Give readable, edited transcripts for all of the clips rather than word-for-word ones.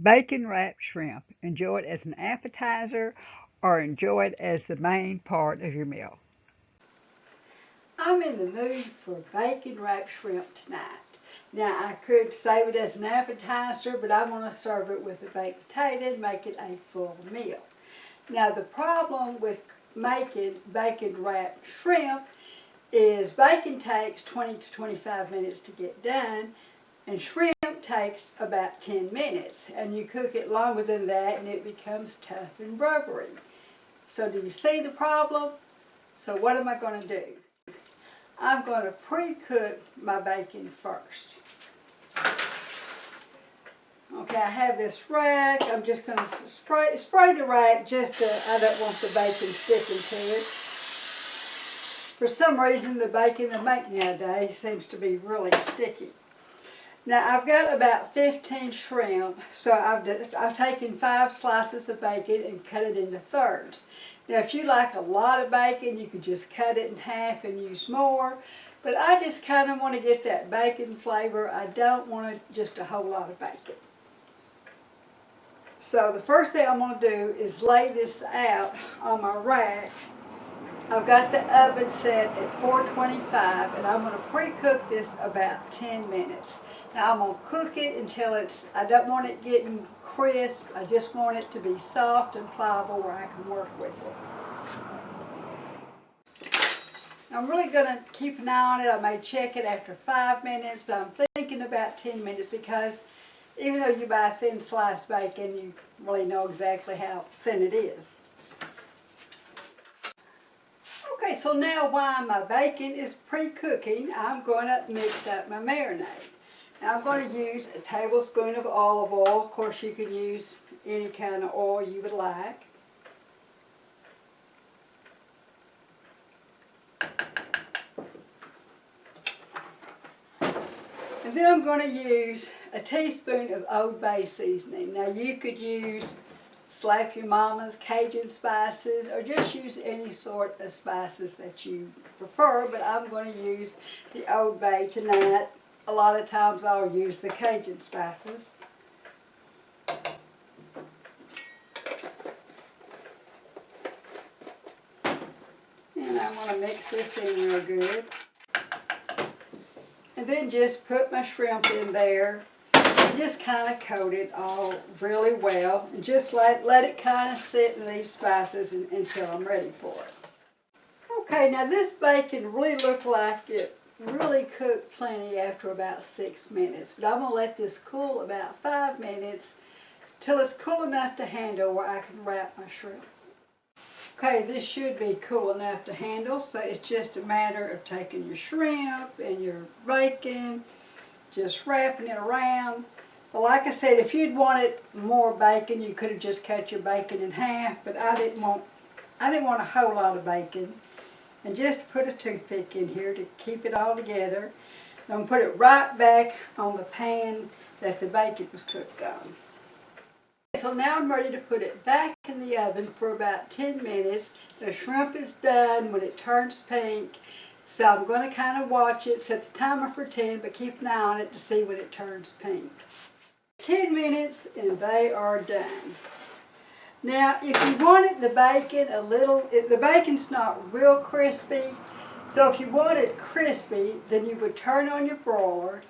Bacon wrapped shrimp. Enjoy it as an appetizer or enjoy it as the main part of your meal. I'm in the mood for bacon wrapped shrimp tonight. Now I could save it as an appetizer, but I want to serve it with a baked potato and make it a full meal. Now the problem with making bacon wrapped shrimp is bacon takes 20 to 25 minutes to get done, and shrimp takes about 10 minutes, and you cook it longer than that and it becomes tough and rubbery. So do you see the problem? So what am I going to do? I'm going to pre-cook my bacon first. Okay, I have this rack. I'm just going to spray the rack just to, I don't want the bacon sticking to it. For some reason, the bacon they make nowadays seems to be really sticky. Now, I've got about 15 shrimp, so I've taken 5 slices of bacon and cut it into thirds. Now, if you like a lot of bacon, you could just cut it in half and use more. But I just kind of want to get that bacon flavor. I don't want just a whole lot of bacon. So the first thing I'm going to do is lay this out on my rack. I've got the oven set at 425, and I'm going to pre-cook this about 10 minutes. Now I'm going to cook it until I don't want it getting crisp. I just want it to be soft and pliable where I can work with it. I'm really going to keep an eye on it. I may check it after 5 minutes, but I'm thinking about 10 minutes because even though you buy thin sliced bacon, you really know exactly how thin it is. Okay, so now while my bacon is pre-cooking, I'm going to mix up my marinade. Now I'm going to use a tablespoon of olive oil. Of course, you can use any kind of oil you would like. And then I'm going to use a teaspoon of Old Bay seasoning. Now you could use Slap Your Mama's Cajun spices or just use any sort of spices that you prefer, but I'm going to use the Old Bay tonight. A lot of times I'll use the Cajun spices. And I'm going to mix this in real good. And then just put my shrimp in there and just kind of coat it all really well. And just let it kind of sit in these spices until I'm ready for it. Okay, now this bacon really looked like it really cooked plenty after about 6 minutes. But I'm going to let this cool about 5 minutes till it's cool enough to handle where I can wrap my shrimp. Okay, this should be cool enough to handle, so it's just a matter of taking your shrimp and your bacon, just wrapping it around. Well, like I said, if you'd wanted more bacon, you could have just cut your bacon in half, but I didn't want a whole lot of bacon. And just put a toothpick in here to keep it all together. I'm going to put it right back on the pan that the bacon was cooked on. So now I'm ready to put it back in the oven for about 10 minutes. The shrimp is done when it turns pink. So I'm going to kind of watch it, set the timer for 10, but keep an eye on it to see when it turns pink. 10 minutes and they are done. Now, if you wanted the bacon the bacon's not real crispy, so if you want it crispy, then you would turn on your broiler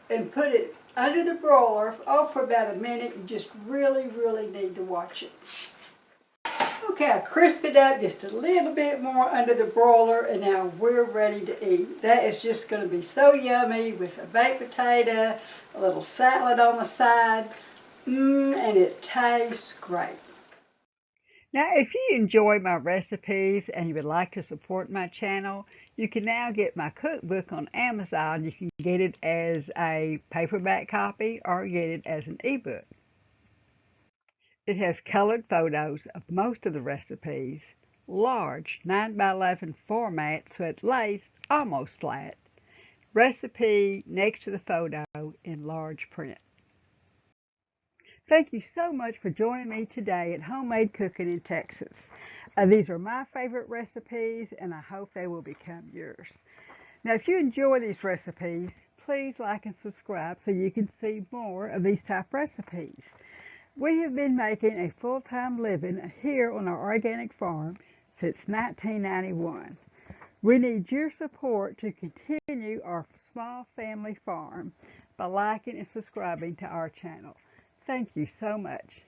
and put it under the broiler for about a minute. You just really, really need to watch it. Okay, I crisped it up just a little bit more under the broiler, and now we're ready to eat. That is just going to be so yummy with a baked potato, a little salad on the side, and it tastes great. Now, if you enjoy my recipes and you would like to support my channel, you can now get my cookbook on Amazon. You can get it as a paperback copy or get it as an ebook. It has colored photos of most of the recipes, large 9 by 11 format so it lays almost flat. Recipe next to the photo in large print. Thank you so much for joining me today at Homemade Cooking in Texas. These are my favorite recipes and I hope they will become yours. Now if you enjoy these recipes, please like and subscribe so you can see more of these type recipes. We have been making a full-time living here on our organic farm since 1991. We need your support to continue our small family farm by liking and subscribing to our channel. Thank you so much.